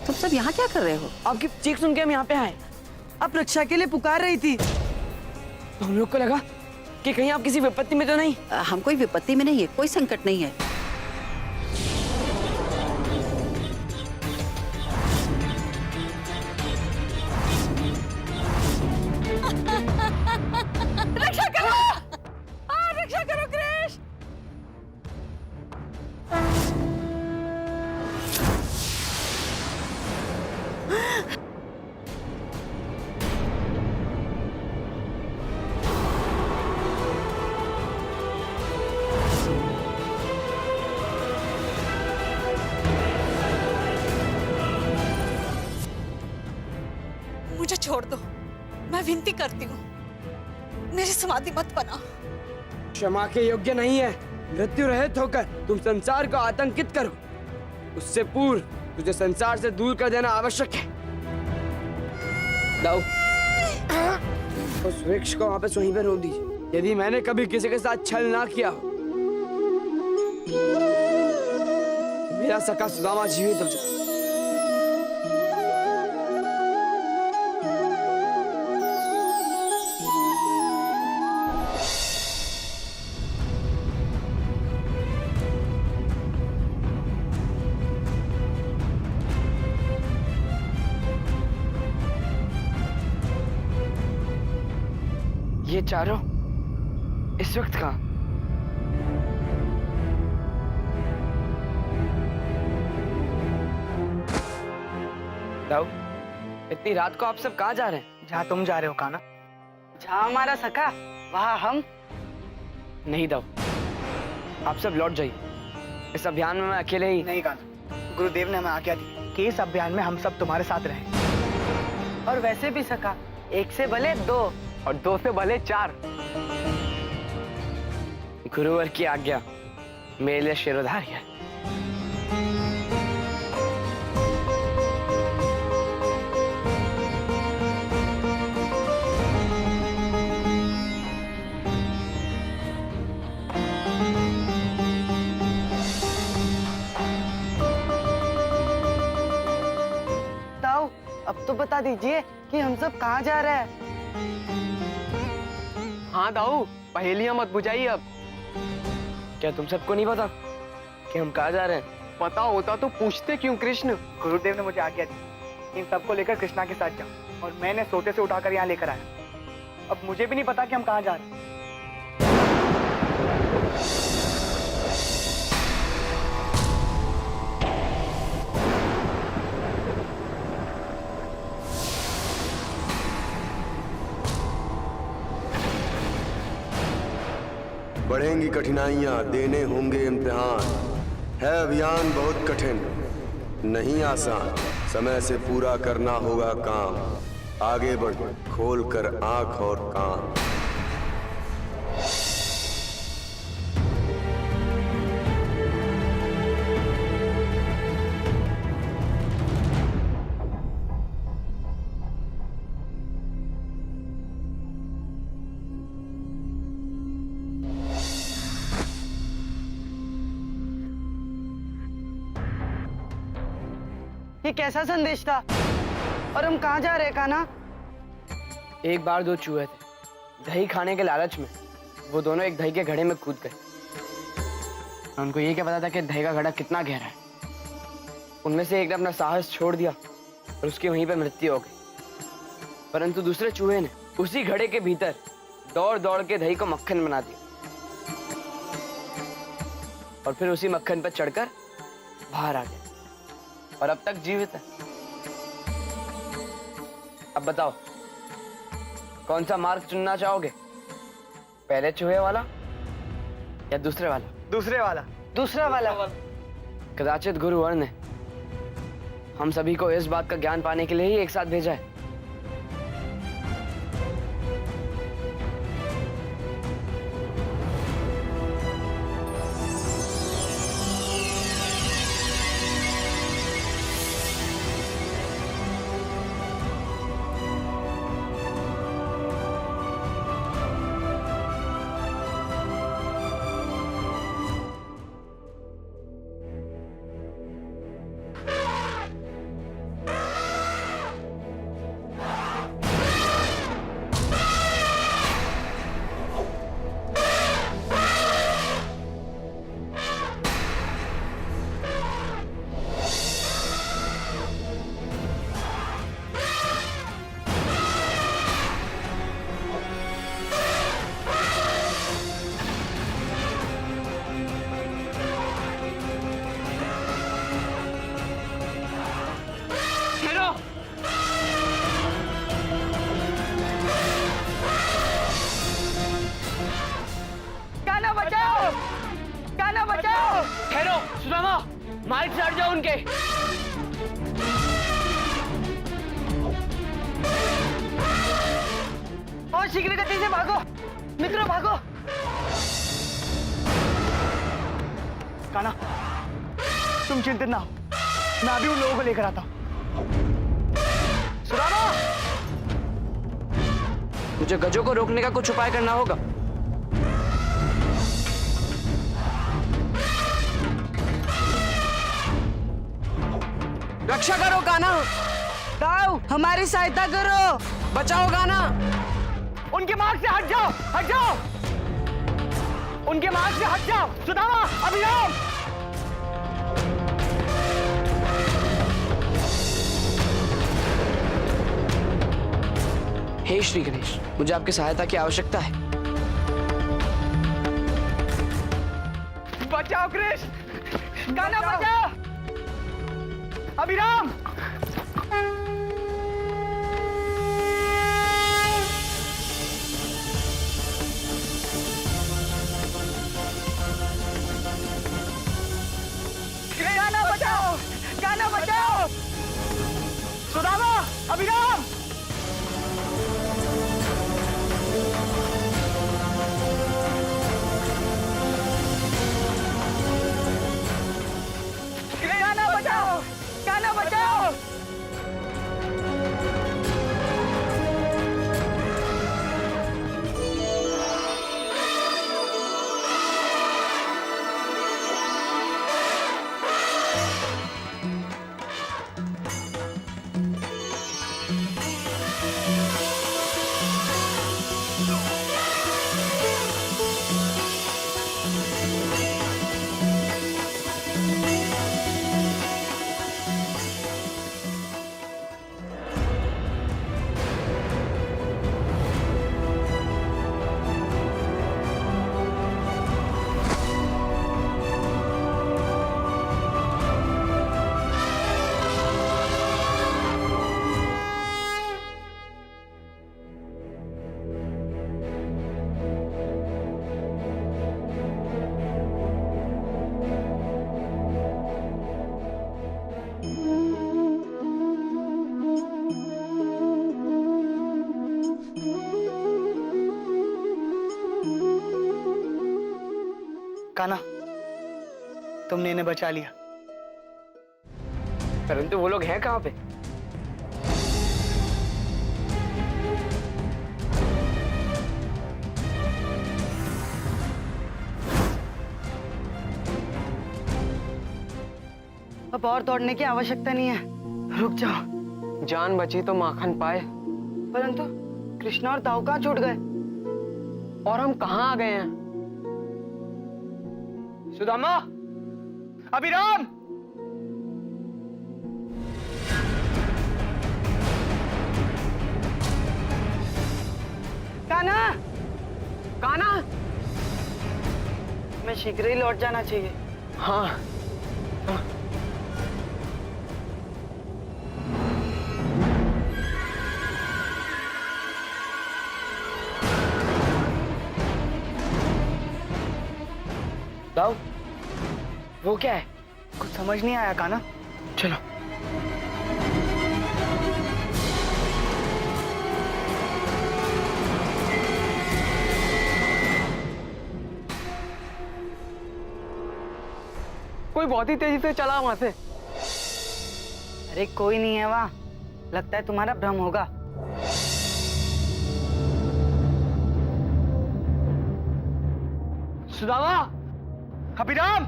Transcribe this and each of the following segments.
तुम सब यहाँ क्या कर रहे हो? आपकी चीख सुन के हम यहाँ पे आए। आप रक्षा के लिए पुकार रही थी, तो हम लोग को लगा कि कहीं आप किसी विपत्ति में तो नहीं। हम कोई विपत्ति में नहीं है, कोई संकट नहीं है। रक्षा करो, रक्षा करो कृष्ण। मुझे छोड़ दो, मैं विनती करती हूँ, मेरी समाधि मत बना। क्षमा के योग्य नहीं है। मृत्यु रहित होकर तुम संसार को आतंकित करो, उससे पूर्व तुझे संसार से दूर कर देना आवश्यक है। दाऊ, उस वृक्ष को वापस वहीं पर रोक दीजिए। यदि मैंने कभी किसी के साथ छल ना किया हो, मेरा सखा सुदामा जीवित हो जाए। ये चारों इस वक्त कहाँ? दाऊ, इतनी रात को आप सब कहाँ जा रहे हैं? जहाँ तुम जा रहे हो कान्हा। जहाँ हमारा सखा वहाँ हम। नहीं दाऊ, आप सब लौट जाइए। इस अभियान में मैं अकेले ही। नहीं कान्हा, गुरुदेव ने हमें आज्ञा दी कि इस अभियान में हम सब तुम्हारे साथ रहें। और वैसे भी सखा, एक से भले दो और दो से भले चार। गुरुवर की आज्ञा मेरे लिए शिरोधार्य है। ताऊ, अब तो बता दीजिए कि हम सब कहाँ जा रहे हैं। हाँ दाऊ, पहेलियां मत बुझाइए अब। क्या तुम सबको नहीं पता कि हम कहाँ जा रहे हैं? पता होता तो पूछते क्यों कृष्ण? गुरुदेव ने मुझे आज्ञा दी इन सबको लेकर कृष्णा के साथ जाओ, और मैंने सोते से उठाकर यहाँ लेकर आया। अब मुझे भी नहीं पता कि हम कहाँ जा रहे हैं। बढ़ेंगी कठिनाइयां, देने होंगे इम्तिहान। है अभियान बहुत कठिन, नहीं आसान। समय से पूरा करना होगा काम। आगे बढ़, खोल कर आंख और कान। ये कैसा संदेश था? और हम कहाँ जा रहे हैं कान्हा? एक बार दो चूहे थे, दही खाने के लालच में वो दोनों एक दही के घड़े में कूद गए। उनको ये क्या पता था कि दही का घड़ा कितना गहरा है। उनमें से एक ने अपना साहस छोड़ दिया और उसकी वहीं पर मृत्यु हो गई। परंतु दूसरे चूहे ने उसी घड़े के भीतर दौड़ दौड़ के दही को मक्खन बना दिया और फिर उसी मक्खन पर चढ़कर बाहर आ गया और अब तक जीवित है। अब बताओ, कौन सा मार्ग चुनना चाहोगे? पहले चूहे वाला या दूसरे वाला? दूसरे वाला। दूसरा वाला। कदाचित गुरुवर ने हम सभी को इस बात का ज्ञान पाने के लिए ही एक साथ भेजा है। माइक से हट जाओ उनके। और शीघ्र गति से भागो मित्रों, भागो। कान्हा, तुम चिंतित ना हो, मैं अभी उन लोगों को लेकर आता हूं। सुदामा! मुझे गजों को रोकने का कुछ उपाय करना होगा। रक्षा करो कान्हा, दाऊ हमारी सहायता करो, बचाओ कान्हा। उनके मार्ग से हट जाओ, हट जाओ, उनके मार्ग से हट जाओ। सुदामा, अभिराम! हे श्री गणेश, मुझे आपकी सहायता की आवश्यकता है। बचाओ कृष्ण, कान्हा बचाओ, अभिराम! कान्हा बचाओ, कान्हा बचाओ, सुदामा, अभिराम! कान्हा बचाओ, कान्हा बचाओ! कान्हा, तुमने इन्हें बचा लिया। परंतु वो लोग हैं कहाँ पे? अब और दौड़ने की आवश्यकता नहीं है, रुक जाओ। जान बची तो माखन पाए, परंतु कृष्णा और दाऊ कहाँ छूट गए? और हम कहाँ आ गए हैं? सुदामा, अभिराम! कान्हा, कान्हा! मैं शीघ्र ही लौट जाना चाहिए। हाँ, दाऊ, वो क्या है? कुछ समझ नहीं आया कान्हा। चलो। कोई बहुत ही तेजी से चला वहां से। अरे कोई नहीं है वहाँ, लगता है तुम्हारा भ्रम होगा। सुदामा! अभिराम!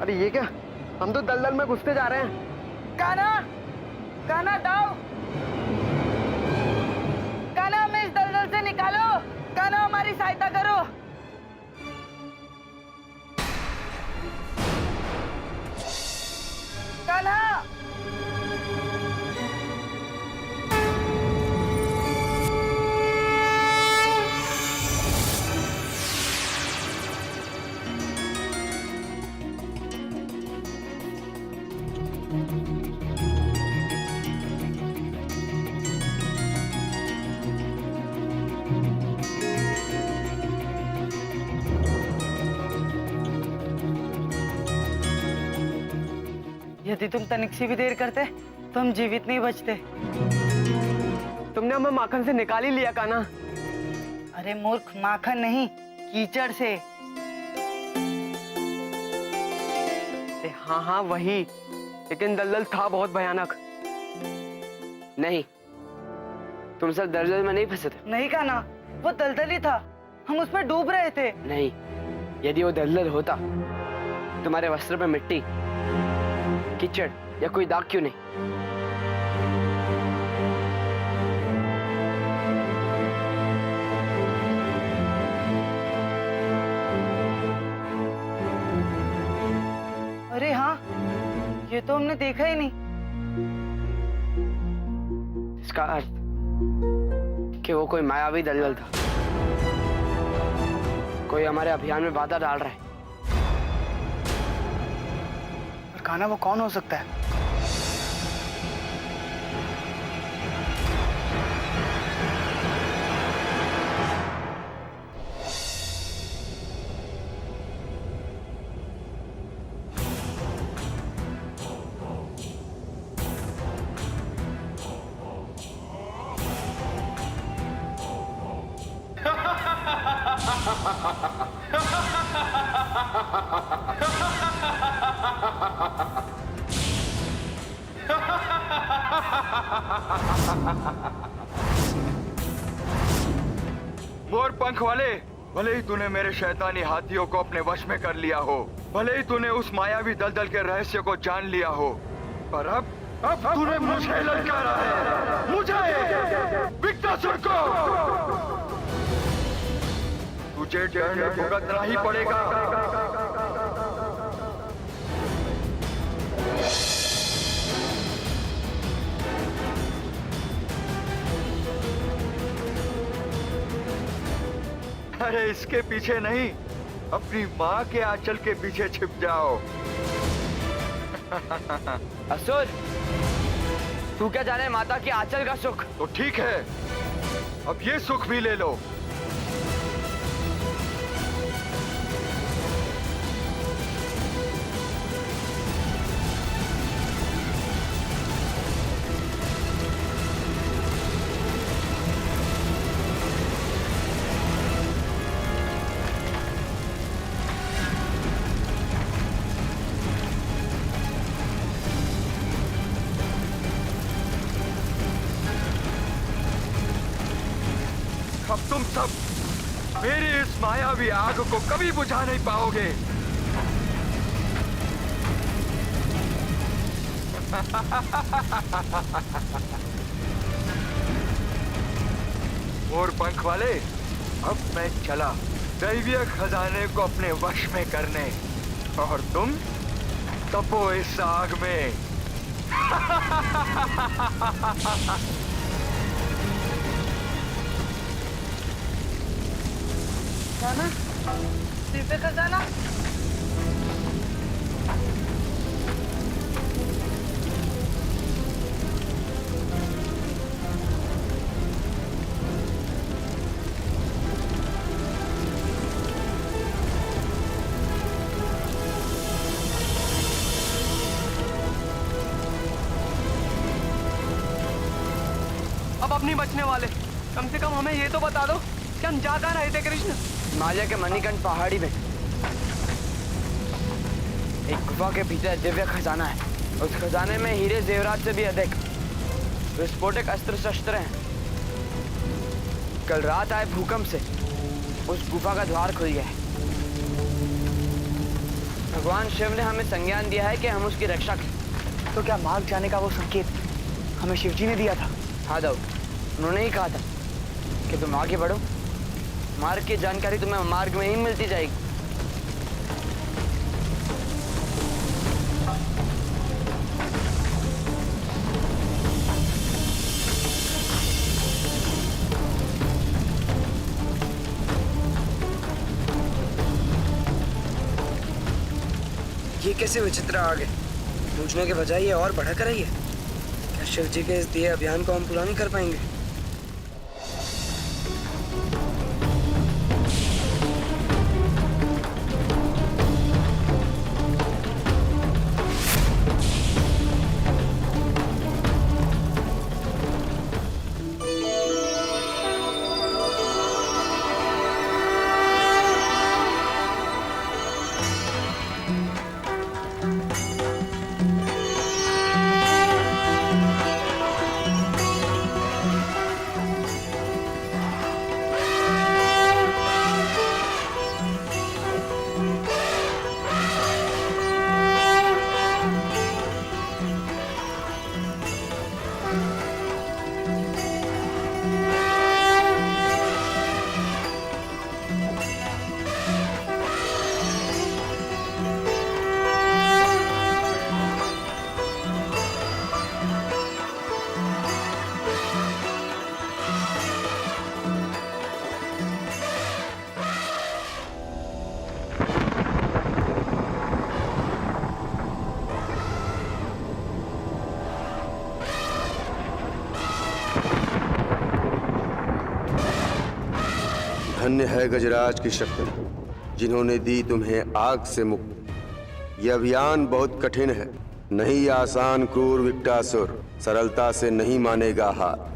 अरे ये क्या, हम तो दलदल में घुसते जा रहे हैं। कान्हा, कान्हा दाऊ, कान्हा हमें इस दलदल से निकालो, कान्हा हमारी सहायता करो। कान्हा! यदि तुम तनिक सी भी देर करते तो हम जीवित नहीं बचते। तुमने हमें माखन से निकाल ही लिया कान्हा। अरे मूर्ख, माखन नहीं, कीचड़ से। हाँ हाँ वही, लेकिन दलदल था बहुत भयानक। नहीं, तुम सब दलदल में नहीं फंसे थे। नहीं कान्हा, वो दलदल ही था, हम उसमें डूब रहे थे। नहीं, यदि वो दलदल होता तुम्हारे वस्त्र पे मिट्टी, कीचड़ या कोई दाग क्यों नहीं? अरे हाँ, ये तो हमने देखा ही नहीं। इसका अर्थ कि वो कोई मायावी दलदल था, कोई हमारे अभियान में बाधा डाल रहा है। और कान्हा वो कौन हो सकता है? मोर पंख वाले, भले ही तूने मेरे शैतानी हाथियों को अपने वश में कर लिया हो, भले ही तूने उस मायावी दलदल के रहस्य को जान लिया हो, पर अब तूने मुझे ललकारा है, मुझे विक्टासुर को। तुझे दंड भुगतना ही पड़ेगा। अरे इसके पीछे नहीं, अपनी माँ के आंचल के पीछे छिप जाओ। असुर, तू क्या जाने माता की आंचल का सुख? तो ठीक है, अब ये सुख भी ले लो। अब तुम सब मेरी इस मायावी आग को कभी बुझा नहीं पाओगे। मोर पंख वाले, अब मैं चला दैवीय खजाने को अपने वश में करने, और तुम तपो इस आग में। कान्हा, दिव्य खजाना। अब अपनी बचने वाले, कम से कम हमें ये तो बता दो कि हम जा कहाँ रहे थे कृष्ण? हिमालय के मणिकंठ पहाड़ी में एक गुफा के भीतर दिव्य खजाना है। उस खजाने में हीरे जेवरात से भी अधिक विस्फोटक अस्त्र शस्त्र हैं। कल रात आए भूकंप से उस गुफा का द्वार खुल गया है। भगवान शिव ने हमें संज्ञान दिया है कि हम उसकी रक्षा करें। तो क्या मार्ग जाने का वो संकेत हमें शिवजी ने दिया था? हाँ दाऊद, उन्होंने ही कहा था कि तुम आगे बढ़ो, मार्ग की जानकारी तुम्हें मार्ग में ही मिलती जाएगी। ये कैसे विचित्र आग है? पूछने के बजाय ये और बढ़ा कर रही है। क्या शिव जी के इस दिए अभियान को हम पूरा नहीं कर पाएंगे? धन्य है गजराज की शक्ति, जिन्होंने दी तुम्हें आग से मुक्ति। यह अभियान बहुत कठिन है, नहीं आसान। क्रूर विकटासुर सरलता से नहीं मानेगा हार।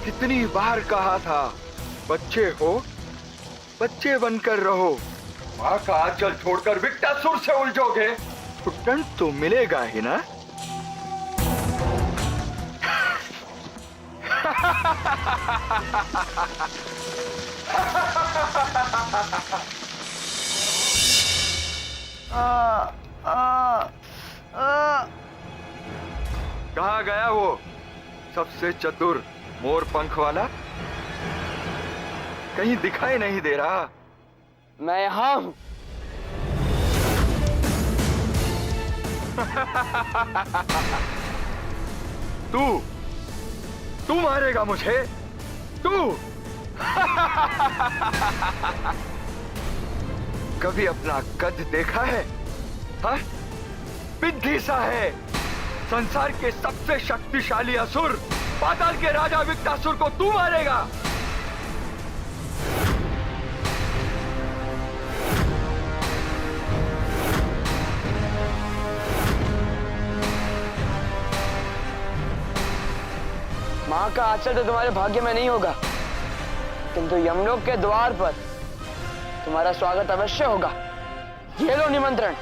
कितनी बार कहा था, बच्चे हो, बच्चे बनकर रहो। माँ का आंचल छोड़कर विकटासुर से उलझोगे तो दंड तो मिलेगा ही ना। कहाँ गया वो सबसे चतुर मोर पंख वाला? कहीं दिखाई नहीं दे रहा। मैं यहाँ हूँ। तू मारेगा मुझे? तू कभी अपना कद देखा है? हाँ? पिद्धी सा है। संसार के सबसे शक्तिशाली असुर, पाताल के राजा विकटासुर को तू मारेगा? माँ का आंचल तो तुम्हारे भाग्य में नहीं होगा, किंतु यमलोक के द्वार पर तुम्हारा स्वागत अवश्य होगा। ये लो निमंत्रण।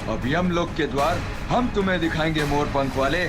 अब यमलोक के द्वार हम तुम्हें दिखाएंगे मोर पंख वाले।